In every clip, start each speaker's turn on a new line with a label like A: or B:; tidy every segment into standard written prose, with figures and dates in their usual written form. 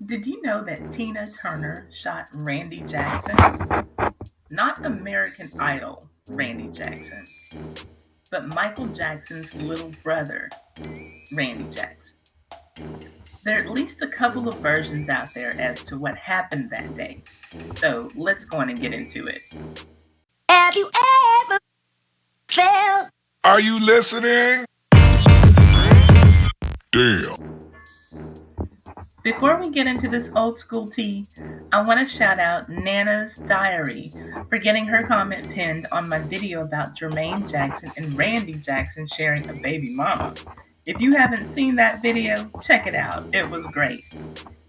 A: Did you know that Tina Turner shot Randy Jackson? Not American Idol Randy Jackson, but Michael Jackson's little brother, Randy Jackson. There are at least a couple of versions out there as to what happened that day. So let's go on and get into it.
B: Have you ever felt?
C: Are you listening? Damn.
A: Before we get into this old school tea, I want to shout out Nana's Diary for getting her comment pinned on my video about Jermaine Jackson and Randy Jackson sharing a baby mama. If you haven't seen that video, check it out. It was great.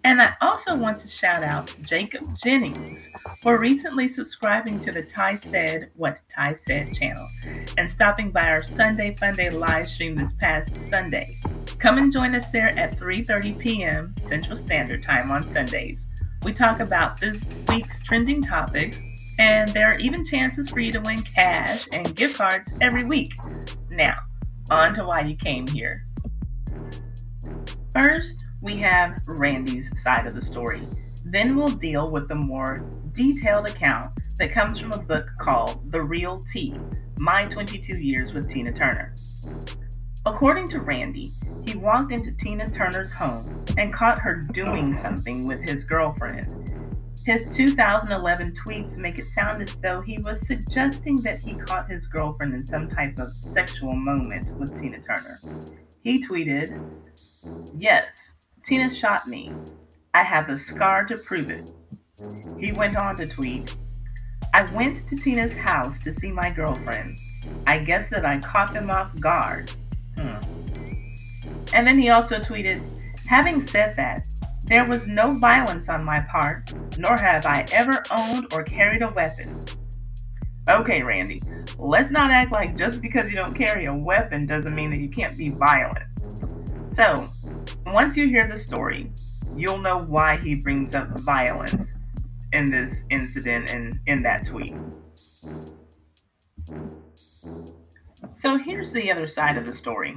A: And I also want to shout out Jacob Jennings for recently subscribing to the Ty Said What Ty Said channel and stopping by our Sunday Funday live stream this past Sunday. Come and join us there at 3:30 p.m. Central Standard Time on Sundays. We talk about this week's trending topics, and there are even chances for you to win cash and gift cards every week. Now, on to why you came here. First, we have Randy's side of the story. Then we'll deal with the more detailed account that comes from a book called The Real Tea: My 22 Years with Tina Turner. According to Randy, he walked into Tina Turner's home and caught her doing something with his girlfriend. His 2011 tweets make it sound as though he was suggesting that he caught his girlfriend in some type of sexual moment with Tina Turner. He tweeted, "Yes, Tina shot me. I have the scar to prove it." He went on to tweet, "I went to Tina's house to see my girlfriend. I guess that I caught them off guard." And then he also tweeted, "Having said that, there was no violence on my part, nor have I ever owned or carried a weapon." Okay, Randy, let's not act like just because you don't carry a weapon doesn't mean that you can't be violent. So, once you hear the story, you'll know why he brings up violence in this incident and in that tweet. So here's the other side of the story.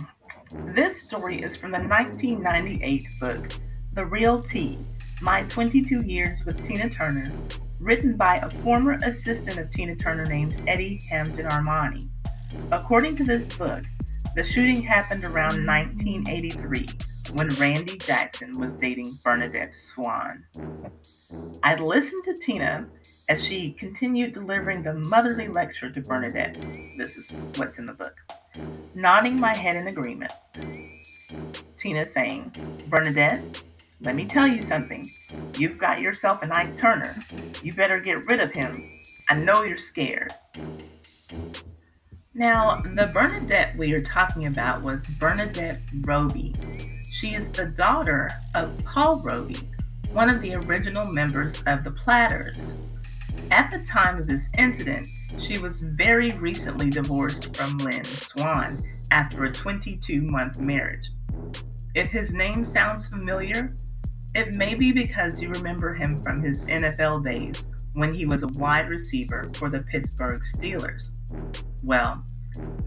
A: This story is from the 1998 book, The Real Tea: My 22 Years with Tina Turner, written by a former assistant of Tina Turner named Eddie Hampton Armani. According to this book, the shooting happened around 1983 when Randy Jackson was dating Bernadette Swan. I listened to Tina as she continued delivering the motherly lecture to Bernadette. This is what's in the book. Nodding my head in agreement. Tina saying, "Bernadette, let me tell you something. You've got yourself an Ike Turner. You better get rid of him. I know you're scared." Now, the Bernadette we are talking about was Bernadette Roby. She is the daughter of Paul Roby, one of the original members of the Platters. At the time of this incident, she was very recently divorced from Lynn Swan after a 22-month marriage. If his name sounds familiar, it may be because you remember him from his NFL days when he was a wide receiver for the Pittsburgh Steelers. Well,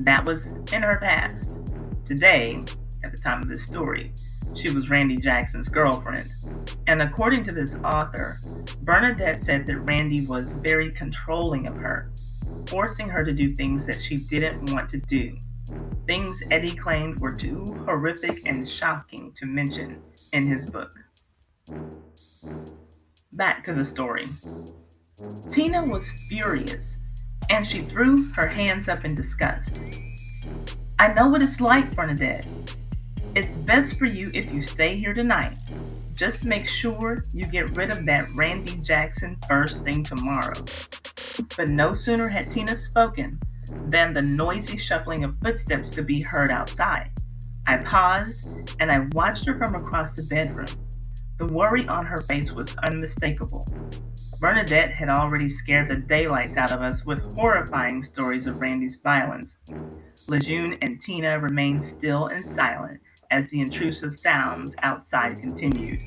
A: that was in her past. Today, at the time of this story, she was Randy Jackson's girlfriend. And according to this author, Bernadette said that Randy was very controlling of her, forcing her to do things that she didn't want to do. Things Eddie claimed were too horrific and shocking to mention in his book. Back to the story. Tina was furious, and she threw her hands up in disgust. "I know what it's like, Bernadette. It's best for you if you stay here tonight. Just make sure you get rid of that Randy Jackson first thing tomorrow." But no sooner had Tina spoken than the noisy shuffling of footsteps could be heard outside. I paused and I watched her from across the bedroom. The worry on her face was unmistakable. Bernadette had already scared the daylights out of us with horrifying stories of Randy's violence. Lejeune and Tina remained still and silent as the intrusive sounds outside continued.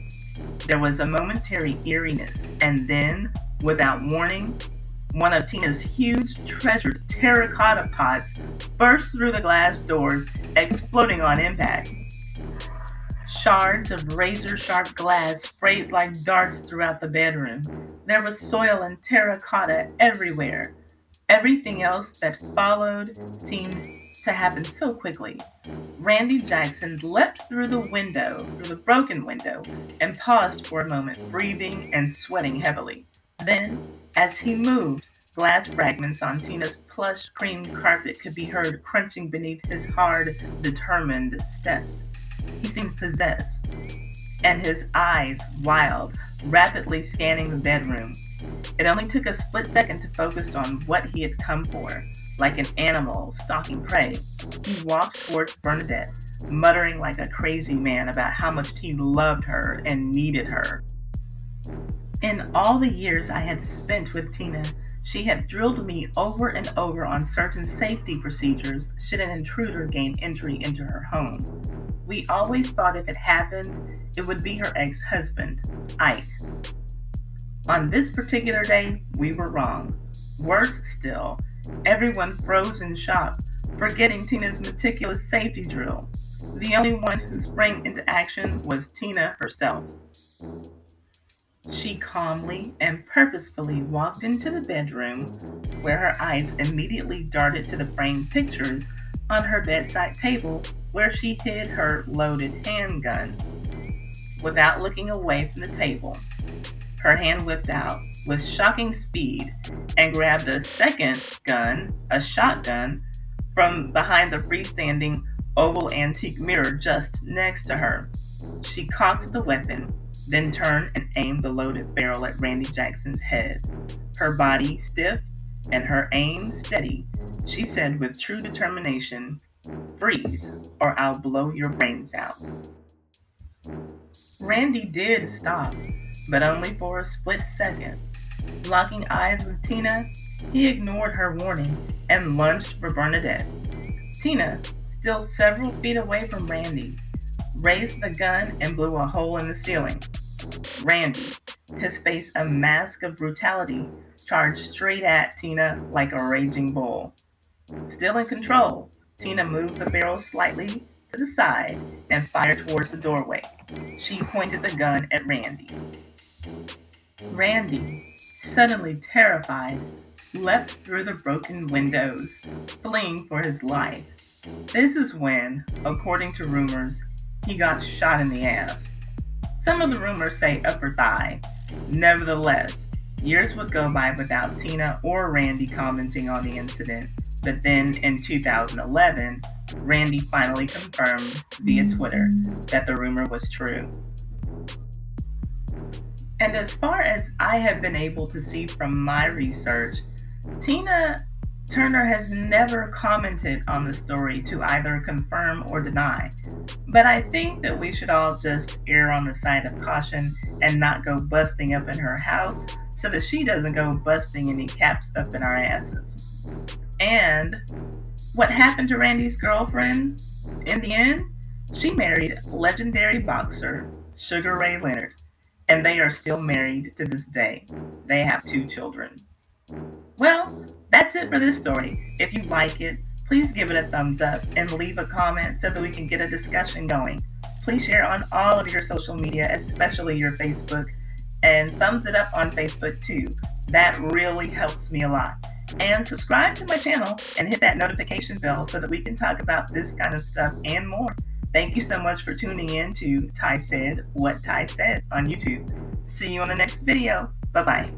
A: There was a momentary eeriness, and then, without warning, one of Tina's huge treasured terracotta pots burst through the glass doors, exploding on impact. Shards of razor-sharp glass sprayed like darts throughout the bedroom. There was soil and terracotta everywhere. Everything else that followed seemed to happen so quickly. Randy Jackson leapt through the broken window, and paused for a moment, breathing and sweating heavily. Then, as he moved, glass fragments on Tina's plush cream carpet could be heard crunching beneath his hard, determined steps. He seemed possessed, and his eyes wild, rapidly scanning the bedroom. It only took a split second to focus on what he had come for. Like an animal stalking prey, he walked towards Bernadette, muttering like a crazy man about how much he loved her and needed her. In all the years I had spent with Tina, she had drilled me over and over on certain safety procedures should an intruder gain entry into her home. We always thought if it happened, it would be her ex-husband, Ike. On this particular day, we were wrong. Worse still, everyone froze in shock, forgetting Tina's meticulous safety drill. The only one who sprang into action was Tina herself. She calmly and purposefully walked into the bedroom, where her eyes immediately darted to the framed pictures on her bedside table, where she hid her loaded handgun. Without looking away from the table, her hand whipped out with shocking speed and grabbed a second gun, a shotgun, from behind the freestanding oval antique mirror just next to her. She cocked the weapon, then turned and aimed the loaded barrel at Randy Jackson's head. Her body stiff and her aim steady, she said with true determination, "Freeze, or I'll blow your brains out." Randy did stop, but only for a split second. Locking eyes with Tina, he ignored her warning and lunged for Bernadette. Tina, still several feet away from Randy, raised the gun and blew a hole in the ceiling. Randy, his face a mask of brutality, charged straight at Tina like a raging bull. Still in control, Tina moved the barrel slightly to the side and fired towards the doorway. She pointed the gun at Randy. Randy, suddenly terrified, leapt through the broken windows, fleeing for his life. This is when, according to rumors, he got shot in the ass. Some of the rumors say upper thigh. Nevertheless, years would go by without Tina or Randy commenting on the incident, but then in 2011, Randy finally confirmed via Twitter that the rumor was true. And as far as I have been able to see from my research, Tina Turner has never commented on the story to either confirm or deny. But I think that we should all just err on the side of caution and not go busting up in her house so that she doesn't go busting any caps up in our asses. And what happened to Randy's girlfriend? In the end, she married legendary boxer Sugar Ray Leonard, and they are still married to this day. They have 2 children. Well, that's it for this story. If you like it, please give it a thumbs up and leave a comment so that we can get a discussion going. Please share on all of your social media, especially your Facebook, and thumbs it up on Facebook too. That really helps me a lot. And subscribe to my channel and hit that notification bell so that we can talk about this kind of stuff and more. Thank you so much for tuning in to Ty Said What Ty Said on YouTube. See you on the next video. Bye-bye.